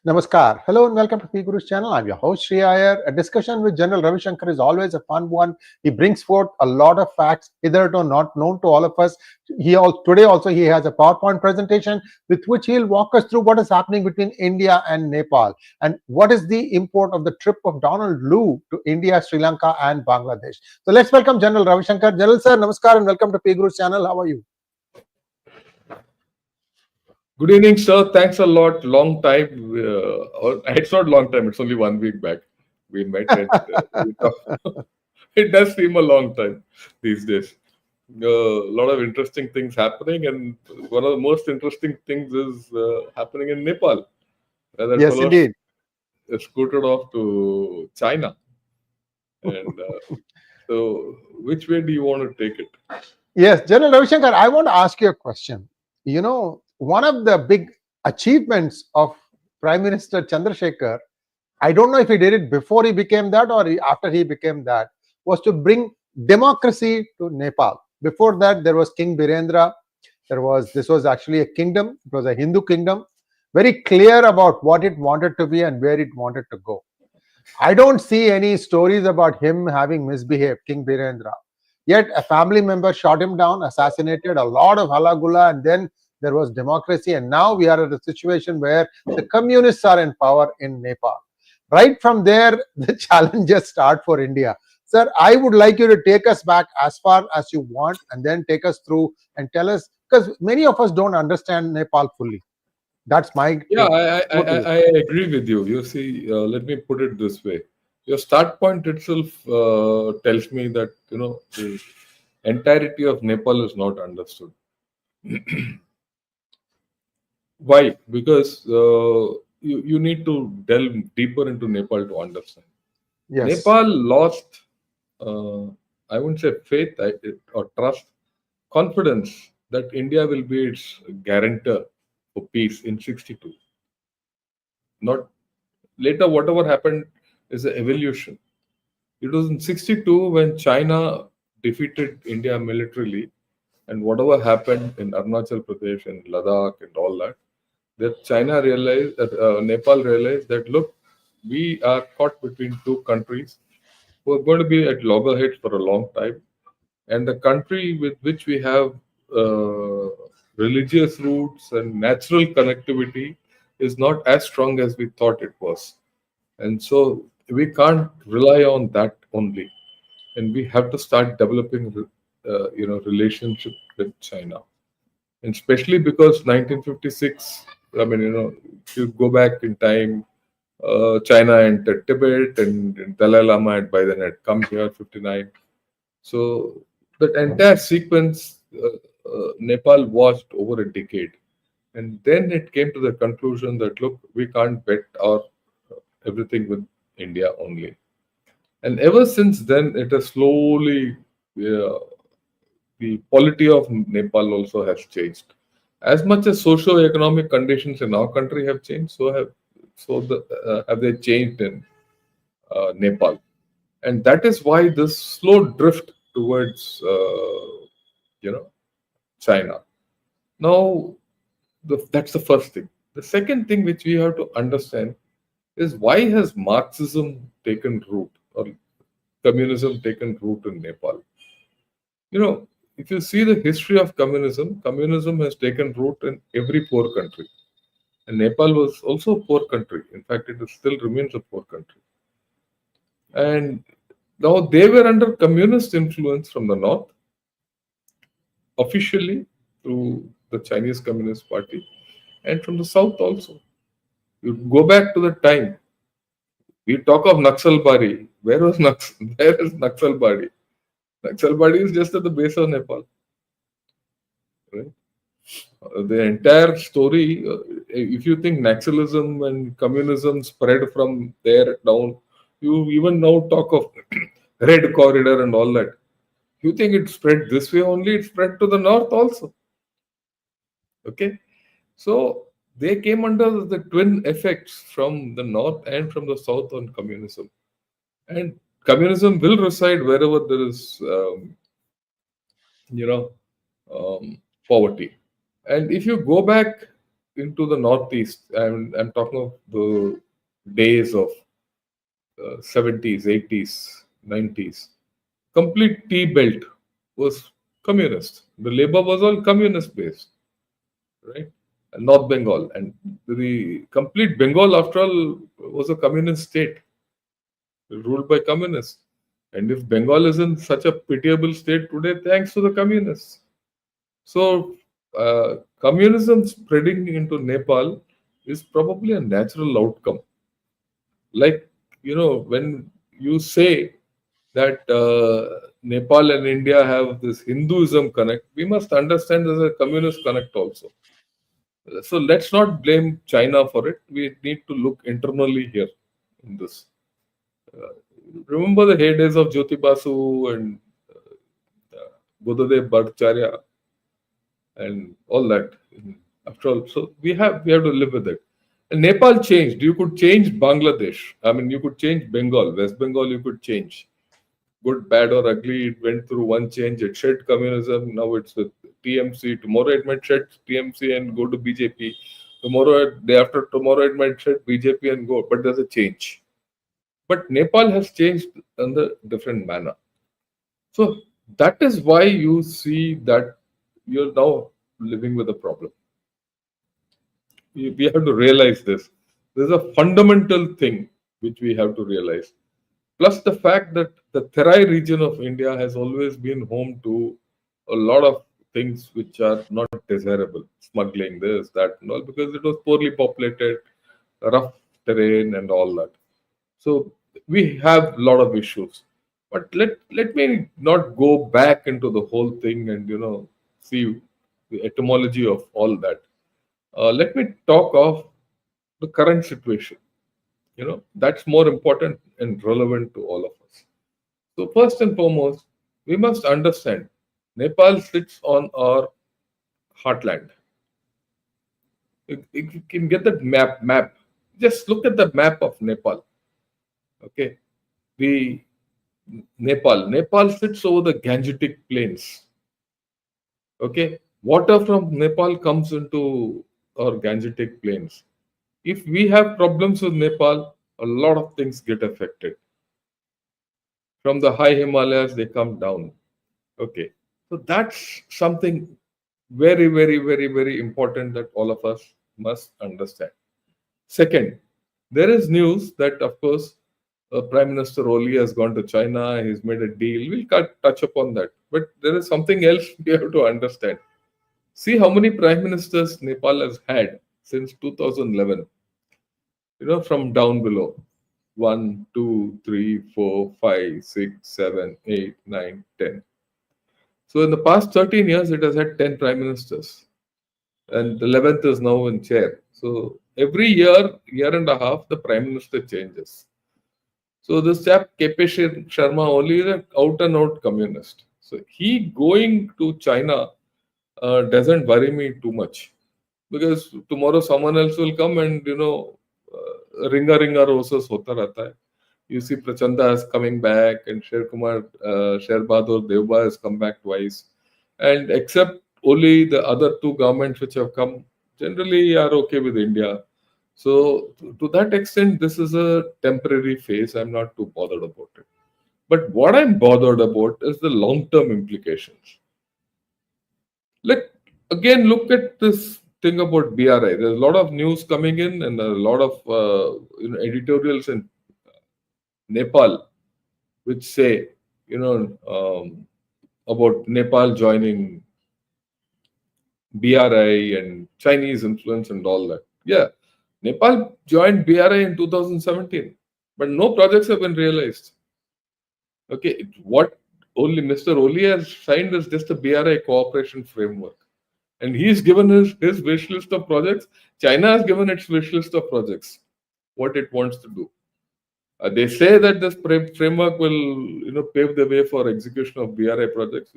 Namaskar. Hello and welcome to P Guru's channel. I'm your host Sri IYER. A discussion with General Ravi Shankar is always a fun one. He brings forth a lot of facts hitherto not known to all of us. Today also he has a PowerPoint presentation with which he'll walk us through what is happening between India and Nepal and what is the import of the trip of Donald Lu to India, Sri Lanka and Bangladesh. So let's welcome General Ravi Shankar. General sir, Namaskar and welcome to P Guru's channel. How are you? Good evening, sir. Thanks a lot. Long time. It's not long time. It's only 1 week back we met. And, it does seem a long time these days. A lot of interesting things happening, and one of the most interesting things is happening in Nepal. Yes, indeed. Scooted off to China. And so, which way do you want to take it? Yes, General Ravi Shankar, I want to ask you a question. You know, one of the big achievements of Prime Minister Chandrasekhar, I don't know if he did it before he became that or after he became that, was to bring democracy to Nepal. Before that, there was King Birendra. This was actually a kingdom. It was a Hindu kingdom, very clear about what it wanted to be and where it wanted to go. I don't see any stories about him having misbehaved, King Birendra. Yet a family member shot him down, assassinated, a lot of halagula, and then there was democracy. And now we are at a situation where the communists are in power in Nepal. Right from there, the challenges start for India. Sir, I would like you to take us back as far as you want and then take us through and tell us, because many of us don't understand Nepal fully. That's my... Yeah, I agree with you. You see, let me put it this way. Your start point itself tells me that, the entirety of Nepal is not understood. Why? Because you need to delve deeper into Nepal to understand. Yes. Nepal lost, I wouldn't say faith or trust, confidence that India will be its guarantor for peace in 62. Not later, whatever happened is an evolution. It was in 62 when China defeated India militarily, and whatever happened in Arunachal Pradesh and Ladakh and all that, China realized that Nepal realized that, look, we are caught between two countries who are going to be at loggerheads for a long time, and the country with which we have religious roots and natural connectivity is not as strong as we thought it was. And so we can't rely on that only. And we have to start developing, relationship with China. And especially because 1956, if you go back in time, China entered Tibet and Dalai Lama had come here, 59. So that entire sequence, Nepal watched over a decade. And then it came to the conclusion that, look, we can't bet our everything with India only. And ever since then, it has slowly, the polity of Nepal also has changed. As much as socio-economic conditions in our country have changed, have they changed in Nepal. And that is why this slow drift towards, China. Now, that's the first thing. The second thing which we have to understand is why has Marxism taken root or communism taken root in Nepal? If you see the history of communism, communism has taken root in every poor country. And Nepal was also a poor country. In fact, it still remains a poor country. And now they were under communist influence from the north, officially through the Chinese Communist Party, and from the south also. You go back to the time. We talk of Naxalbari. Where is Naxalbari? Naxalbari is just at the base of Nepal. Right? The entire story, if you think Naxalism and communism spread from there down, you even now talk of Red Corridor and all that. You think it spread this way only? It spread to the north also. Okay? So they came under the twin effects from the north and from the south on communism. And communism will reside wherever there is, poverty. And if you go back, into the northeast, I'm talking of the days of 70s, 80s, 90s. Complete tea belt was communist. The labor was all communist based, right? And North Bengal, and the complete Bengal, after all, was a communist state ruled by communists. And if Bengal is in such a pitiable state today, thanks to the communists. So, communism spreading into Nepal is probably a natural outcome. Like, when you say that Nepal and India have this Hinduism connect, we must understand there's a communist connect also. So let's not blame China for it. We need to look internally here in this. Uh, Remember the heydays of Jyoti Basu and Buddhadev Bhattacharya and all that. After all, so we have to live with it. And Nepal changed. You could change Bangladesh. I mean, you could change Bengal, West Bengal. You could change. Good, bad, or ugly. It went through one change. It shed communism. Now it's with TMC. Tomorrow it might shed TMC and go to BJP. Tomorrow, day after tomorrow, it might shed BJP and go. But there's a change. But Nepal has changed in a different manner. So that is why you see that you're now living with a problem. We have to realize this. There's a fundamental thing which we have to realize. Plus the fact that the Terai region of India has always been home to a lot of things which are not desirable, smuggling, this, that, and all, because it was poorly populated, rough terrain, and all that. So we have a lot of issues. But let me not go back into the whole thing and see the etymology of all that. Let me talk of the current situation. That's more important and relevant to all of us. So first and foremost, we must understand Nepal sits on our heartland. You can get that map. Just look at the map of Nepal. Okay, the Nepal sits over the Gangetic plains. Okay, water from Nepal comes into our Gangetic plains. If we have problems with Nepal, a lot of things get affected. From the high Himalayas, they come down. Okay, so that's something very, very, very, very important that all of us must understand. Second, there is news that, of course, Prime Minister Oli has gone to China. He's made a deal. We'll touch upon that. But there is something else we have to understand. See how many prime ministers Nepal has had since 2011. From down below. 1, 2, 3, 4, 5, 6, 7, 8, 9, 10. So in the past 13 years, it has had 10 prime ministers. And the 11th is now in chair. So every year and a half, the prime minister changes. So this chap, GPay Sharma, only is an out and out communist. So he going to China doesn't worry me too much. Because tomorrow someone else will come and, ringa roses hota rehta hai. You see Prachanda is coming back and Sher Bahadur Devba has come back twice. And except only the other two governments which have come, generally are okay with India. So to that extent, this is a temporary phase. I'm not too bothered about it. But what I'm bothered about is the long-term implications. Again, look at this thing about BRI. There's a lot of news coming in and a lot of editorials in Nepal which say, about Nepal joining BRI and Chinese influence and all that. Yeah, Nepal joined BRI in 2017, but no projects have been realized. Okay, what only Mr. Oli has signed is just a BRI cooperation framework. And he's given his wish list of projects. China has given its wish list of projects, what it wants to do. They say that this framework will, pave the way for execution of BRI projects.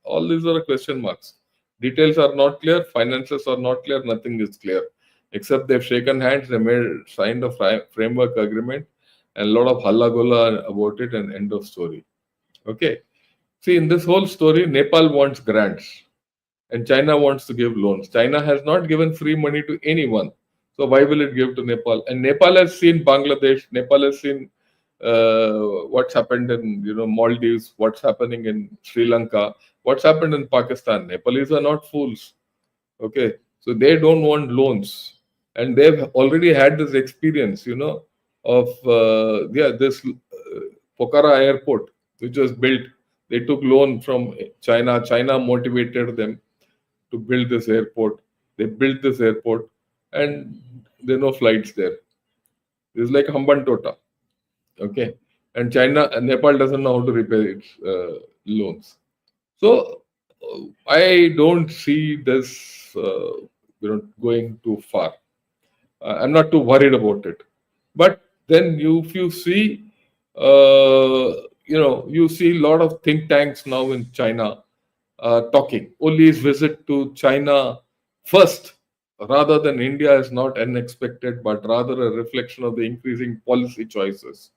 All these are question marks. Details are not clear, finances are not clear, nothing is clear. Except they've shaken hands, signed a framework agreement, and a lot of halla gola about it, and end of story. Okay. See, in this whole story, Nepal wants grants. and China wants to give loans. China has not given free money to anyone. So why will it give to Nepal? And Nepal has seen Bangladesh. Nepal has seen what's happened in Maldives, what's happening in Sri Lanka, what's happened in Pakistan. Nepalese are not fools. Okay, so they don't want loans, and they've already had this experience, of this Pokhara airport which was built. They took loan from China. China motivated them to build this airport. They built this airport, and there are no flights there. It's like Hambantota. Okay, and Nepal doesn't know how to repay its loans. So I don't see this, going too far. I'm not too worried about it. But then if you see, you see a lot of think tanks now in China talking. Oli's visit to China first, rather than India, is not unexpected, but rather a reflection of the increasing policy choices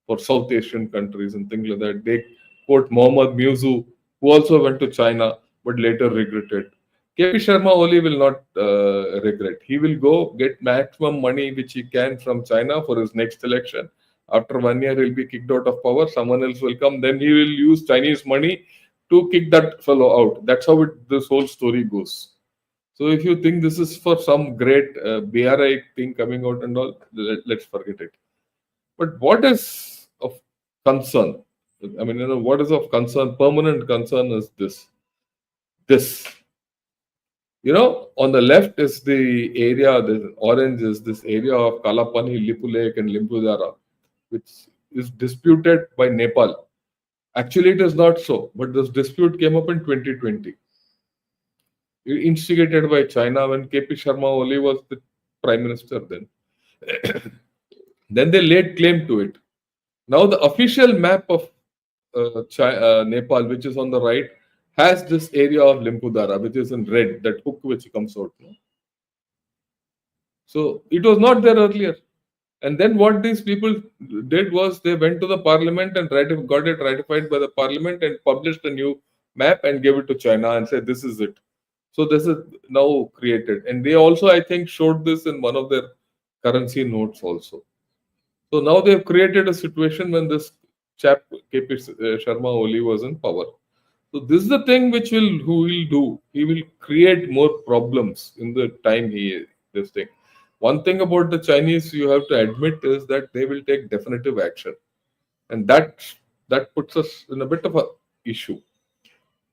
for South Asian countries and things like that. They quote Mohammad Muzu, who also went to China but later regretted. KP Sharma Oli will not regret. He will go get maximum money which he can from China for his next election. After 1 year, he'll be kicked out of power. Someone else will come. Then he will use Chinese money to kick that fellow out. That's how this whole story goes. So if you think this is for some great BRI thing coming out and all, let's forget it. But what is of concern? I mean, what is of concern, permanent concern is this. On the left is the area, the orange is this area of Kalapani, Lipu Lake and Limbudara, which is disputed by Nepal. Actually, it is not so, but this dispute came up in 2020. Instigated by China when KP Sharma Oli was the prime minister then. Then they laid claim to it. Now the official map of Nepal, which is on the right, has this area of Limbudara, which is in red, that hook which comes out. So it was not there earlier. And then what these people did was they went to the parliament and got it ratified by the parliament and published a new map and gave it to China and said, this is it. So this is now created. And they also, I think, showed this in one of their currency notes also. So now they've created a situation when this chap, KP Sharma Oli, was in power. So this is the thing who will do. He will create more problems in the time this thing. One thing about the Chinese you have to admit is that they will take definitive action. And that puts us in a bit of an issue.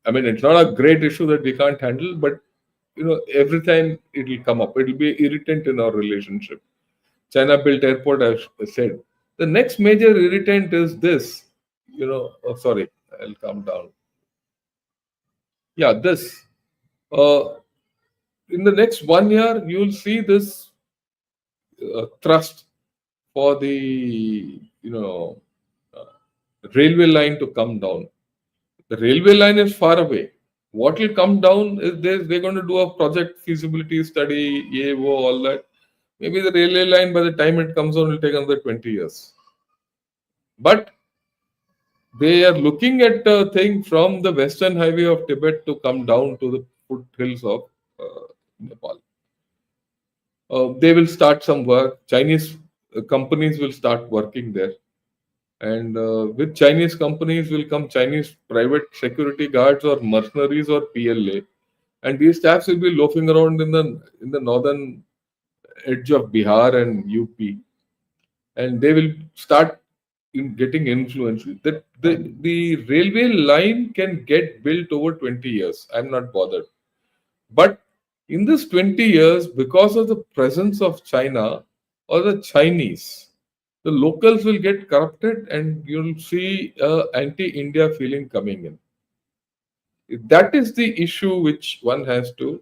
I mean, it's not a great issue that we can't handle, but every time it will come up. It will be irritant in our relationship. China built airport, I've said. The next major irritant is this. Sorry, I'll calm down. Yeah, this. In the next 1 year, you'll see this thrust for the railway line to come down. The railway line is far away. What will come down is they're going to do a project feasibility study, EAO, all that. Maybe the railway line, by the time it comes on, will take another 20 years. But they are looking at a thing from the Western Highway of Tibet to come down to the foothills of Nepal. They will start some work. Chinese companies will start working there. And with Chinese companies will come Chinese private security guards or mercenaries or PLA. And these staffs will be loafing around in the northern edge of Bihar and UP. And they will start getting influence. The railway line can get built over 20 years. I'm not bothered. But in this 20 years, because of the presence of China or the Chinese, the locals will get corrupted and you'll see anti-India feeling coming in. That is the issue which one has to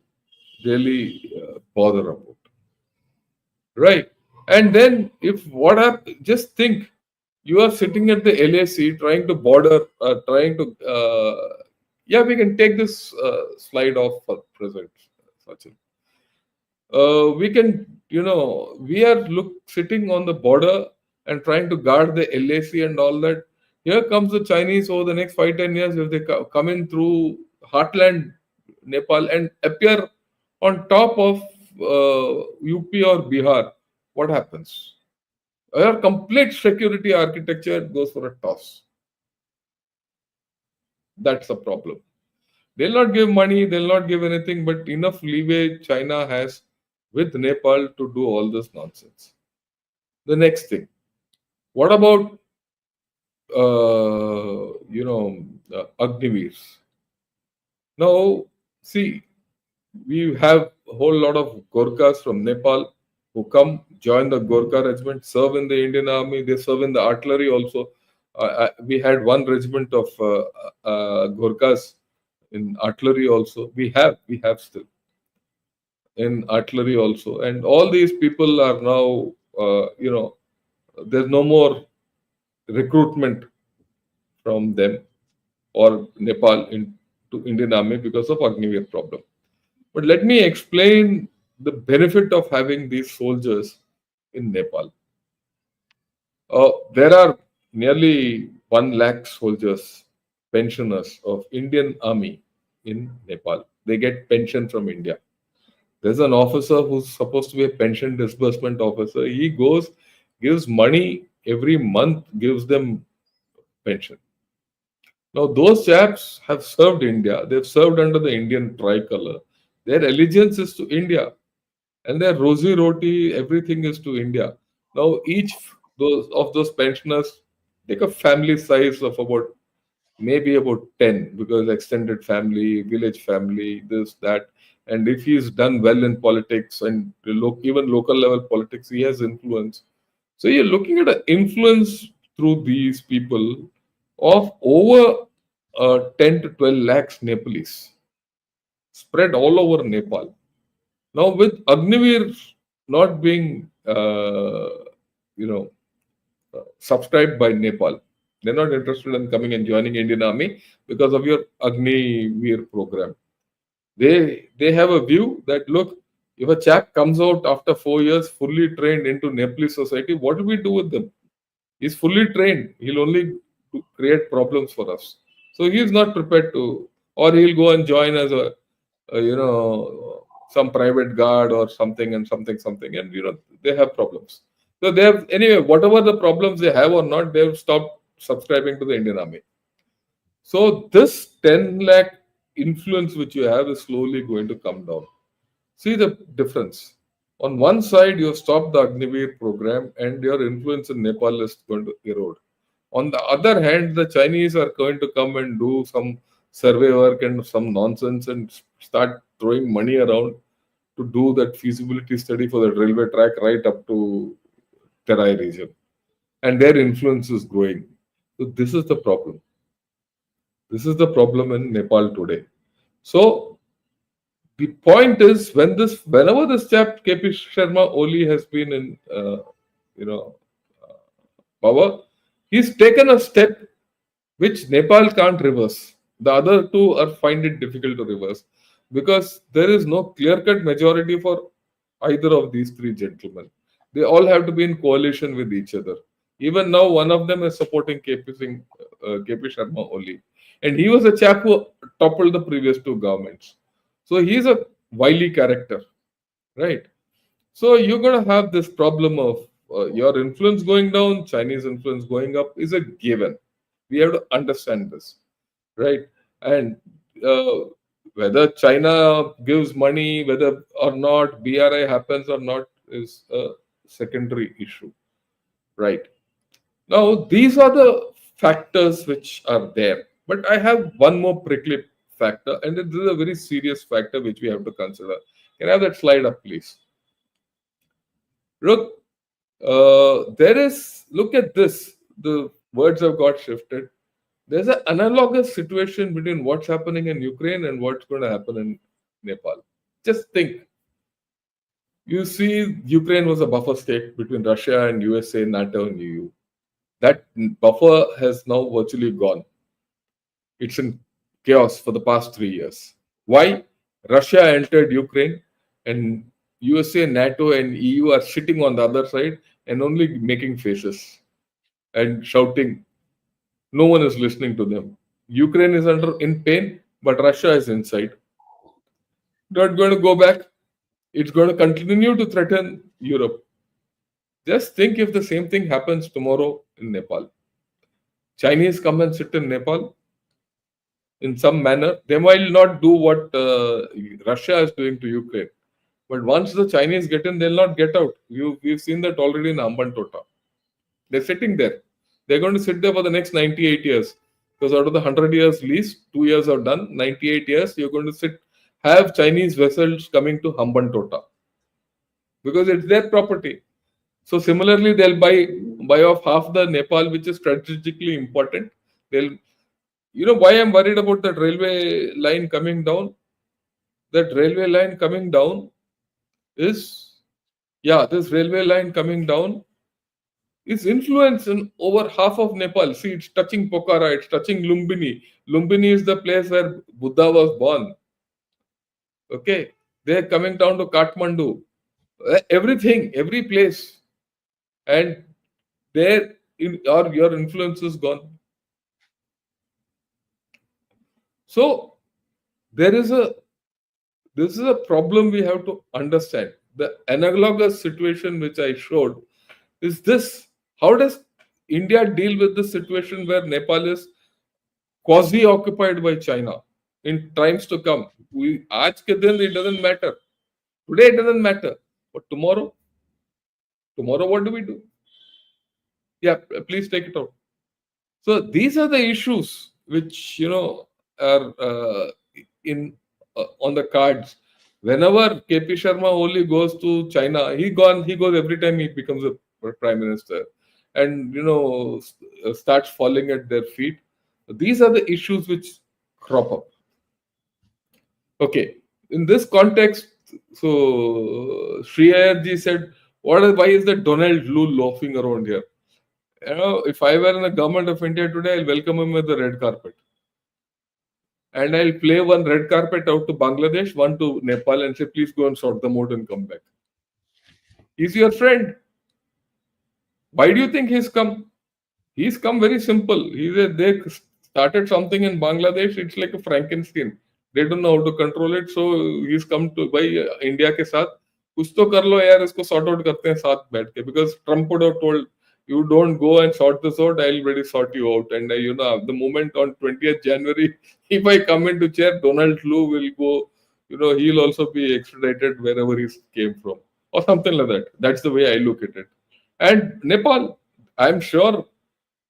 really bother about. Right. And then just think, you are sitting at the LAC trying to we can take this slide off for present. We can, we are sitting on the border and trying to guard the LAC and all that. Here comes the Chinese over the next 5-10 years. If they come in through heartland Nepal and appear on top of UP or Bihar, what happens? Our complete security architecture goes for a toss. That's the problem. They'll not give money, they'll not give anything, but enough leeway China has with Nepal to do all this nonsense. The next thing, what about Agniveers? Now, see, we have a whole lot of Gorkhas from Nepal who come, join the Gorkha regiment, serve in the Indian Army. They serve in the artillery also. We had one regiment of Gorkhas in artillery also. We have still in artillery also. And all these people are now, there's no more recruitment from them or Nepal into Indian Army because of Agniveer problem. But let me explain the benefit of having these soldiers in Nepal. There are nearly 1 lakh soldiers, pensioners of Indian Army in Nepal. They get pension from India. There's an officer who's supposed to be a pension disbursement officer. He goes, gives money every month, gives them pension. Now, those chaps have served India. They've served under the Indian tricolor. Their allegiance is to India. And their rosy roti, everything is to India. Now, each of those pensioners take a family size of maybe about 10, because extended family, village family, this, that. And if he's done well in politics and even local level politics, he has influence. So you're looking at an influence through these people of over 10 to 12 lakhs Nepalese spread all over Nepal. Now, with Agniveer not being, subscribed by Nepal, they're not interested in coming and joining Indian Army because of your Agniveer program. They have a view that, look, if a chap comes out after 4 years fully trained into Nepalese society, what do we do with them? He's fully trained. He'll only create problems for us. So he's not prepared to, or he'll go and join as some private guard or something, and they have problems. So they have, anyway, whatever the problems they have or not, they've stopped subscribing to the Indian Army. So this 10 lakh influence which you have is slowly going to come down. See the difference. On one side, you stop the Agniveer program and your influence in Nepal is going to erode. On the other hand, the Chinese are going to come and do some survey work and some nonsense and start throwing money around to do that feasibility study for the railway track right up to Terai region. And their influence is growing. So this is the problem. This is the problem in Nepal today. So the point is, whenever this chap KP Sharma Oli has been in power, he's taken a step which Nepal can't reverse. The other two find it difficult to reverse because there is no clear-cut majority for either of these three gentlemen. They all have to be in coalition with each other. Even now, one of them is supporting KP Sharma Oli. And he was a chap who toppled the previous two governments. So he's a wily character, right? So you're going to have this problem of your influence going down, Chinese influence going up is a given. We have to understand this, right? And whether China gives money, whether or not BRI happens or not is a secondary issue, right? Now, these are the factors which are there. But I have one more prickly factor, and this is a very serious factor which we have to consider. Can I have that slide up, please? Look, look at this. The words have got shifted. There's an analogous situation between what's happening in Ukraine and what's going to happen in Nepal. Just think. You see, Ukraine was a buffer state between Russia and USA, NATO and EU. That buffer has now virtually gone. It's in chaos for the past 3 years. Why? Russia entered Ukraine and USA, NATO and EU are sitting on the other side and only making faces and shouting. No one is listening to them. Ukraine is in pain, but Russia is inside. Not going to go back. It's going to continue to threaten Europe. Just think if the same thing happens tomorrow in Nepal. Chinese come and sit in Nepal in some manner. They might not do what Russia is doing to Ukraine. But once the Chinese get in, they'll not get out. We've seen that already in Hambantota. They're sitting there. They're going to sit there for the next 98 years. Because out of the 100 years lease, 2 years are done. 98 years, you're going to have Chinese vessels coming to Hambantota. Because it's their property. So similarly, they'll buy off half the Nepal, which is strategically important. Why I'm worried about that railway line coming down? That railway line coming down is, this railway line coming down is influence in over half of Nepal. See, it's touching Pokhara, it's touching Lumbini. Lumbini is the place where Buddha was born. Okay, they're coming down to Kathmandu. Everything, every place. And your influence is gone. So this is a problem we have to understand. The analogous situation which I showed is this. How does India deal with the situation where Nepal is quasi-occupied by China in times to come? Aaj ke din it doesn't matter. Today it doesn't matter. But tomorrow what do we do? Yeah, please take it out. So these are the issues which are on the cards. Whenever KP Sharma Oli goes to China, he goes every time he becomes a prime minister, and starts falling at their feet. These are the issues which crop up. Okay, in this context, so Sri Ayerji said, why is that Donald Lu loafing around here? If I were in the government of India today, I'll welcome him with the red carpet. And I'll play one red carpet out to Bangladesh, one to Nepal, and say, please go and sort them out and come back. He's your friend. Why do you think he's come? He's come very simple. They started something in Bangladesh. It's like a Frankenstein. They don't know how to control it. So he's come to by India ke saath. Kuch to kar lo yaar, isko sort out karte hain saath baith ke. Because Trump would have told, you don't go and sort this out, I'll already sort you out. And the moment on 20th January, if I come into chair, Donald Lu will go, he'll also be extradited wherever he came from. Or something like that. That's the way I look at it. And Nepal, I'm sure,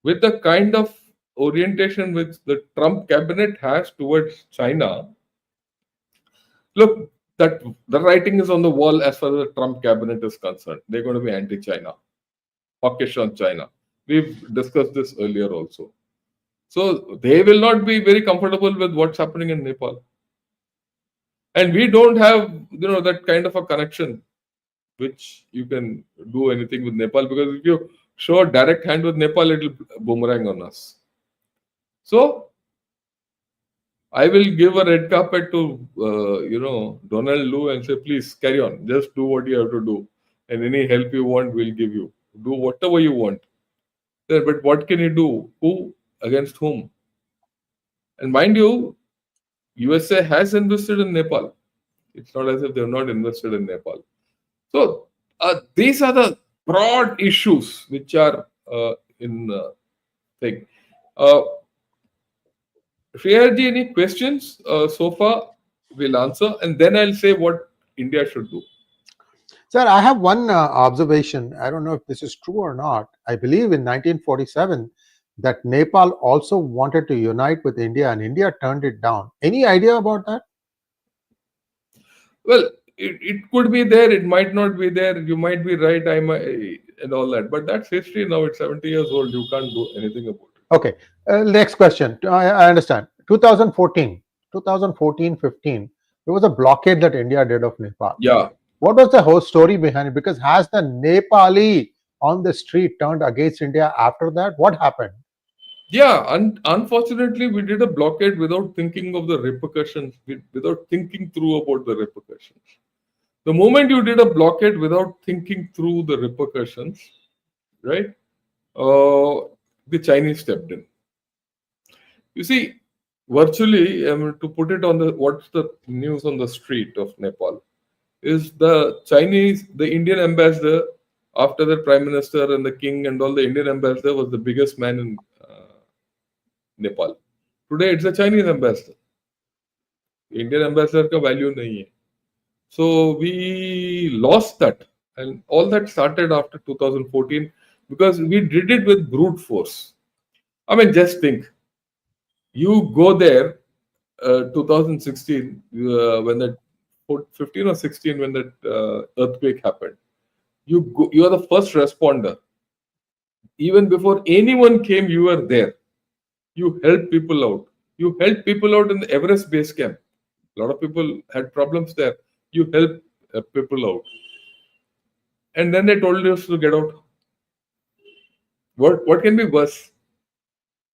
with the kind of orientation which the Trump cabinet has towards China, look, that the writing is on the wall as far as the Trump cabinet is concerned. They're going to be anti-China, hawkish on China. We've discussed this earlier also. So they will not be very comfortable with what's happening in Nepal. And we don't have, that kind of a connection which you can do anything with Nepal, because if you show a direct hand with Nepal, it will boomerang on us. So I will give a red carpet to Donald Lu and say, please carry on, just do what you have to do, and any help you want, we'll give you. Do whatever you want. But what can you do? Who against whom? And mind you, USA has invested in Nepal. It's not as if they've not invested in Nepal. So these are the broad issues which are in thing. Shreyaji, any questions so far? We'll answer, and then I'll say what India should do. Sir, I have one observation. I don't know if this is true or not. I believe in 1947 that Nepal also wanted to unite with India, and India turned it down. Any idea about that? Well, it could be there, it might not be there. You might be right, I might, and all that. But that's history now. It's 70 years old. You can't do anything about it. Okay. Next question. I understand. 2014, 15, there was a blockade that India did of Nepal. Yeah. What was the whole story behind it? Because has the Nepali on the street turned against India after that? What happened? Yeah, unfortunately, we did a blockade without thinking of the repercussions, without thinking through about the repercussions. The moment you did a blockade without thinking through the repercussions, right, the Chinese stepped in. You see, virtually, to put it on what's the news on the street of Nepal is the Indian ambassador, after the prime minister and the king and all, the Indian ambassador was the biggest man in Nepal. Today, it's a Chinese ambassador. Indian ambassador का value नहीं है. So we lost that, and all that started after 2014 because we did it with brute force. I mean, just think, you go there, 2016 when that 15 or 16 when that earthquake happened. You are the first responder. Even before anyone came, you were there. You helped people out. You helped people out in the Everest base camp. A lot of people had problems there. You helped people out. And then they told us to get out. What can be worse?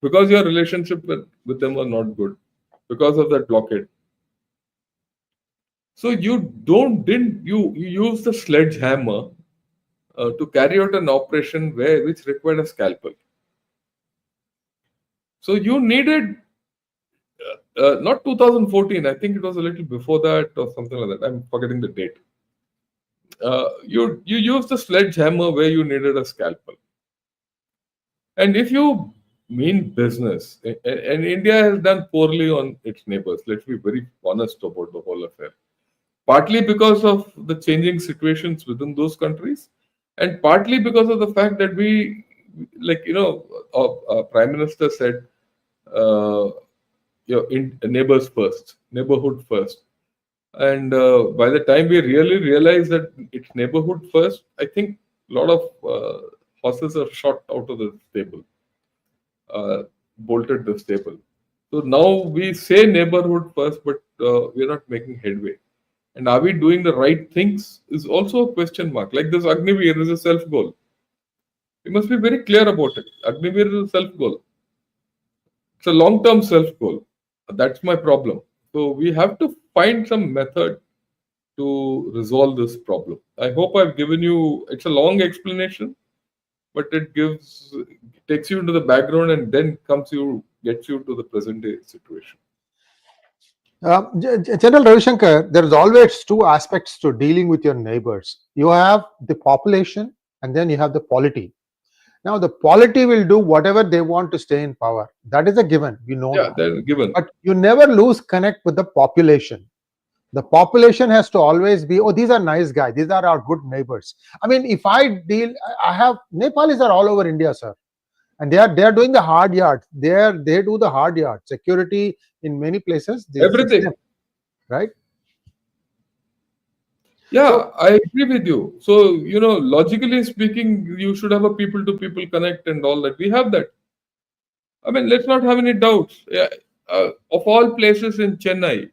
Because your relationship with them was not good. Because of that blockade. So you use the sledgehammer to carry out an operation which required a scalpel. So you needed not 2014. I think it was a little before that or something like that. I'm forgetting the date. You used the sledgehammer where you needed a scalpel. And if you mean business, and India has done poorly on its neighbors. Let's be very honest about the whole affair. Partly because of the changing situations within those countries, and partly because of the fact that we, our Prime Minister said, neighbors first, neighborhood first. And by the time we really realize that it's neighborhood first, I think a lot of horses are shot out of the stable, bolted the stable. So now we say neighborhood first, but we're not making headway. And are we doing the right things is also a question mark. Like this Agniveer is a self-goal. We must be very clear about it. Agniveer is a self-goal. It's a long-term self-goal. That's my problem. So we have to find some method to resolve this problem. I hope I've given you, it's a long explanation, but it takes you into the background and then gets you to the present day situation. General Ravishankar, there is always two aspects to dealing with your neighbors. You have the population and then you have the polity. Now, the polity will do whatever they want to stay in power. That is a given. We know that. That's a given. But you never lose connect with the population. The population has to always be, these are nice guys. These are our good neighbors. I mean, if I have Nepalis are all over India, sir. And they are doing the hard yards. They do the hard yards. Security in many places. Everything. Right? Yeah, so, I agree with you. So, logically speaking, you should have a people-to-people connect and all that. We have that. I mean, let's not have any doubts. Yeah, of all places in Chennai,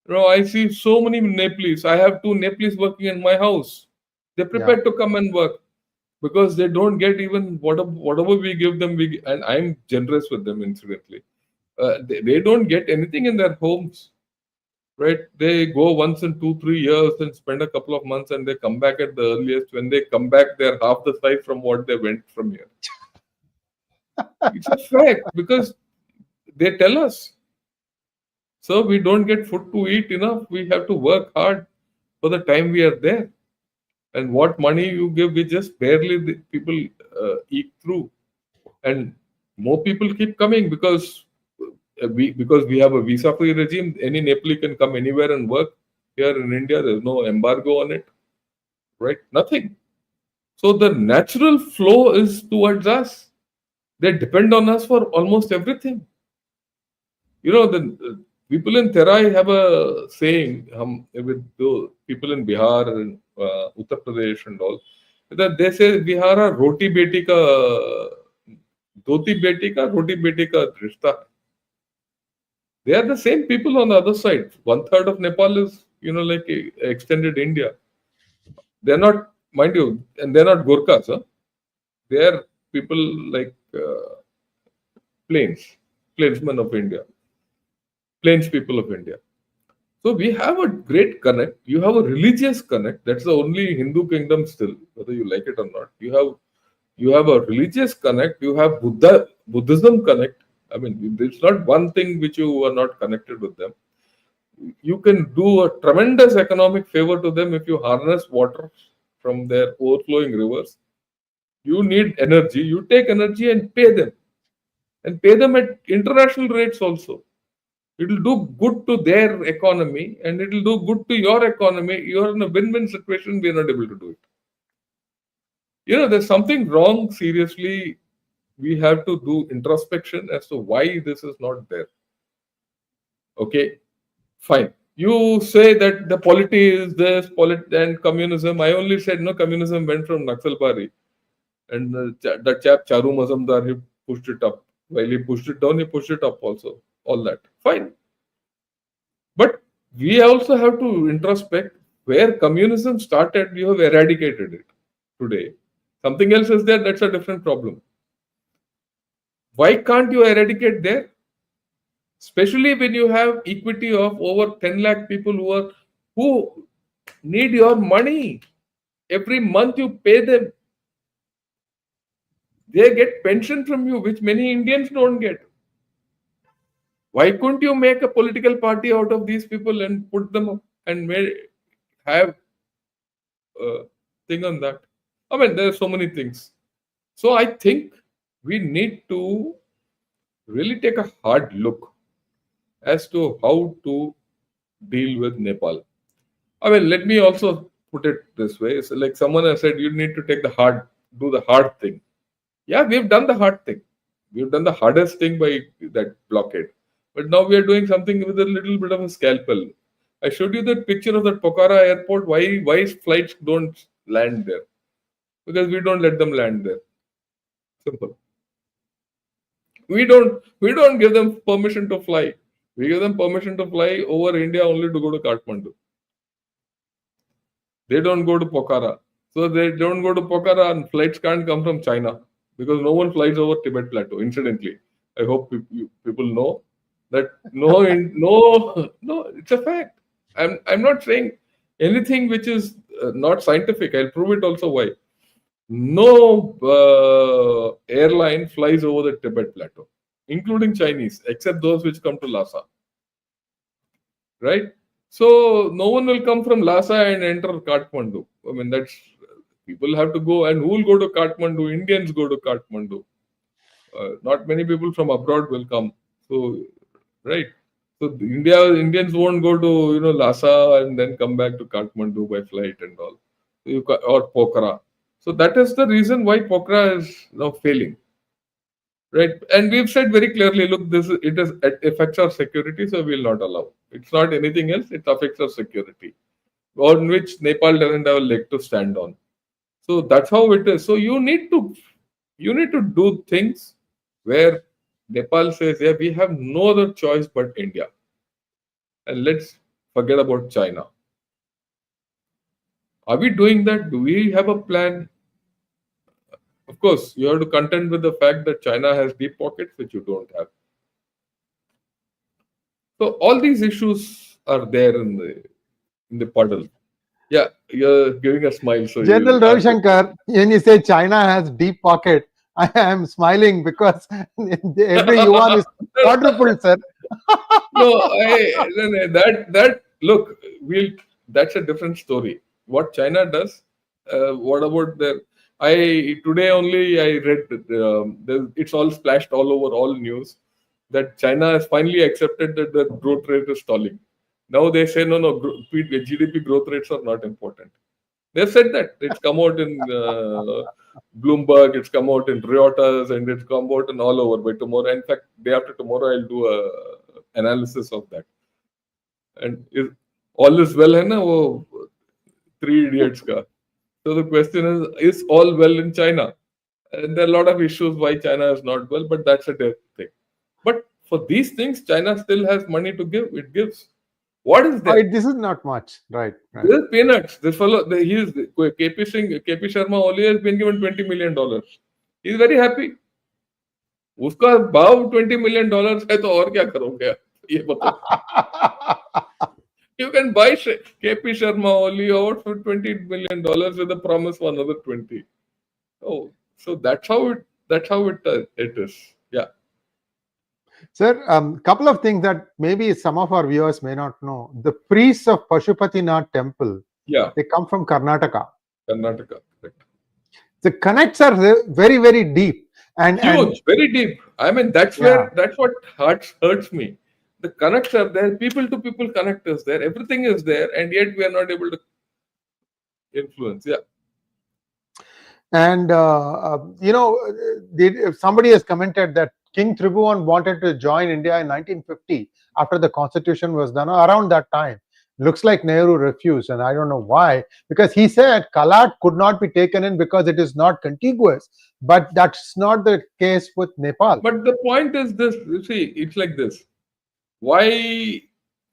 I see so many Nepalese. I have 2 Nepalese working in my house. They're prepared to come and work because they don't get even whatever we give them. And I'm generous with them, incidentally. They don't get anything in their homes. Right, they go once in 2-3 years and spend a couple of months, and they come back at the earliest. When they come back, they're half the size from what they went from here. It's a fact because they tell us. So we don't get food to eat enough. We have to work hard for the time we are there. And what money you give, we just barely people eke through. And more people keep coming because we have a visa-free regime. Any Nepali can come anywhere and work. Here in India, there's no embargo on it, right? Nothing. So the natural flow is towards us. They depend on us for almost everything. The people in Terai have a saying with the people in Bihar and Uttar Pradesh and all, that they say Bihar are roti beti ka, dhoti beti ka, roti beti ka rishta. They are the same people on the other side. 1/3 of Nepal is, like extended India. They're not, mind you, and they're not Gurkhas. Huh? They are people like plainsmen of India. Plains people of India. So we have a great connect. You have a religious connect. That's the only Hindu kingdom still, whether you like it or not. You have a religious connect. You have Buddhism connect. I mean, it's not one thing which you are not connected with them. You can do a tremendous economic favor to them if you harness water from their overflowing rivers. You need energy, you take energy and pay them at international rates also. It will do good to their economy and it will do good to your economy. You're in a win-win situation, we're not able to do it. There's something wrong, seriously. We have to do introspection as to why this is not there. Okay, fine. You say that the polity is this, and communism. I only said no, communism went from Naxalbari. And the chap Charu Mazumdar, he pushed it up. While he pushed it down, he pushed it up also. All that. Fine. But we also have to introspect where communism started, you have eradicated it today. Something else is there, that's a different problem. Why can't you eradicate there? Especially when you have equity of over 10 lakh people who need your money. Every month you pay them. They get pension from you, which many Indians don't get. Why couldn't you make a political party out of these people and put them up and have a thing on that? I mean, there are so many things. So I think we need to really take a hard look as to how to deal with Nepal. I mean, let me also put it this way. So like someone has said, you need to do the hard thing. Yeah, we've done the hard thing. We've done the hardest thing by that blockade. But now we are doing something with a little bit of a scalpel. I showed you that picture of that Pokhara airport. Why flights don't land there? Because we don't let them land there. Simple. We don't give them permission to fly. We give them permission to fly over India only to go to Kathmandu. They don't go to Pokhara. So they don't go to Pokhara and flights can't come from China because no one flies over Tibet Plateau. Incidentally, I hope people know that no, it's a fact. I'm not saying anything which is not scientific. I'll prove it also why. No airline flies over the Tibet Plateau, including Chinese, except those which come to Lhasa. Right? So no one will come from Lhasa and enter Kathmandu. I mean, that's people have to go, and who will go to Kathmandu? Indians go to Kathmandu. Not many people from abroad will come. So, right. So Indians won't go to Lhasa and then come back to Kathmandu by flight and all, or Pokhara. So that is the reason why Pokhara is now failing. Right, and we've said very clearly, look, it affects our security, so we'll not allow. It's not anything else; it affects our security, on which Nepal doesn't have a leg to stand on. So that's how it is. So you need to do things where Nepal says, yeah, we have no other choice but India, and let's forget about China. Are we doing that? Do we have a plan? Of course, you have to contend with the fact that China has deep pockets, which you don't have. So all these issues are there in the puddle. Yeah, you're giving a smile. So General Ravi Shankar, when you say China has deep pocket, I am smiling because every yuan is quadrupled, sir. Look, that's a different story. What China does, what about their? Today only I read it's all splashed all over all news that China has finally accepted that the growth rate is stalling. Now they say no, GDP growth rates are not important. They've said that. It's come out in Bloomberg, it's come out in Reuters, and it's come out in all over by tomorrow. In fact, day after tomorrow, I'll do a analysis of that. And all is well, hai na? Oh, Three Idiots ka. So the question is all well in China? And there are a lot of issues why China is not well, but that's a different thing. But for these things, China still has money to give. It gives. What is that? This is not much, right? This is peanuts. This fellow, KP Sharma only has been given $20 million. He's very happy. उसका भाव $20 million है तो और क्या करोगे ये बताओ. You can buy KP Sharma only out for $20 million with a promise for another 20. Oh, so that's how it is. Yeah. Sir, couple of things that maybe some of our viewers may not know. The priests of Pashupatinath temple, Yeah, they come from Karnataka. Karnataka. Correct. The connects are very, very deep. And Huge, very deep. I mean, that's yeah, what hurts me. The connects are there, people to people connect is there, everything is there, and yet we are not able to influence. Yeah. and somebody has commented that King Tribhuvan wanted to join India in 1950 after the constitution was done, around that time. Looks like Nehru refused, and I don't know why, because he said Kalat could not be taken in because it is not contiguous. But that's not the case with Nepal. But the point is this, you see, it's like this. Why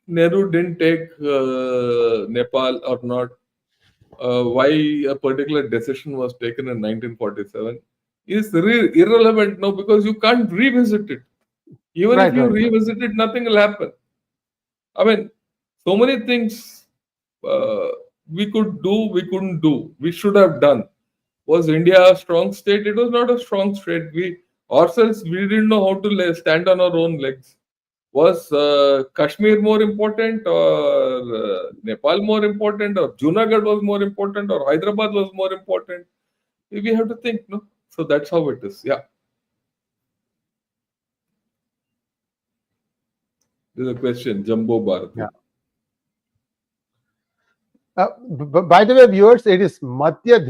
Nehru didn't take Nepal or not? Why a particular decision was taken in 1947 is irrelevant now, because you can't revisit it. Even if Right, you right. revisit it, nothing will happen. I mean, so many things we could do, we couldn't do, we should have done. Was India a strong state? It was not a strong state. We ourselves, we didn't know how to stand on our own legs. Was Kashmir more important, or Nepal more important, or Junagadh was more important, or Hyderabad was more important? We have to think, no? So that's how it is. Yeah. There's a question, Jumbo Bharati. Yeah. By the way, viewers, it is Madhya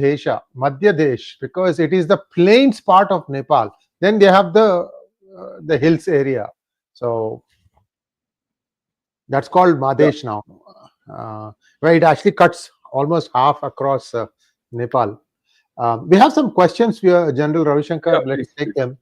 Desh, because it is the plains part of Nepal. Then they have the hills area, so that's called Madesh now, where it actually cuts almost half across Nepal. We have some questions here, General Ravi Shankar. Yeah, Let's please, take please. them.